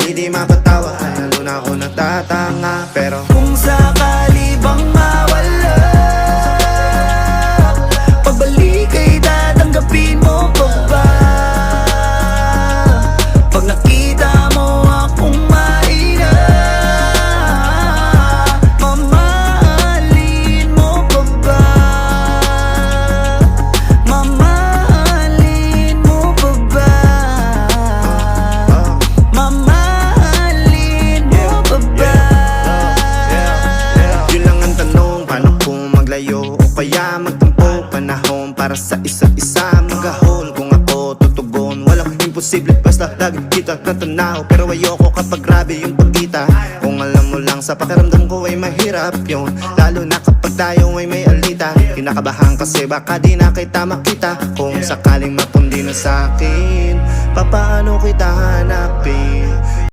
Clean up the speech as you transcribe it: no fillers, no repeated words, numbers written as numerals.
hindi mapatawa ay lalo na ako natatanga. Pero kung sakali bang mawala, pagbalik ay tatanggapin mo pa ba? Pag nakita mo akong mahina, mamahalin mo pa ba? Mamahalin mo pa ba? Mamahalin mo pa ba? yun lang ang tanong, paano kung maglayo o kaya magtampo? Panahon para sa isa't isa, magahol kung ako tutugon. Walang imposible basta lagi kita natanaw. Pero ayoko kapag grabe yung pagkita. Kung alam mo lang sa pakiramdam ko ay mahirap yun, lalo na kapag tayo ay may alita. Kinakabahan kasi baka di na kita makita. Kung sakaling mapundi na sa'kin, papaano kita hanapin?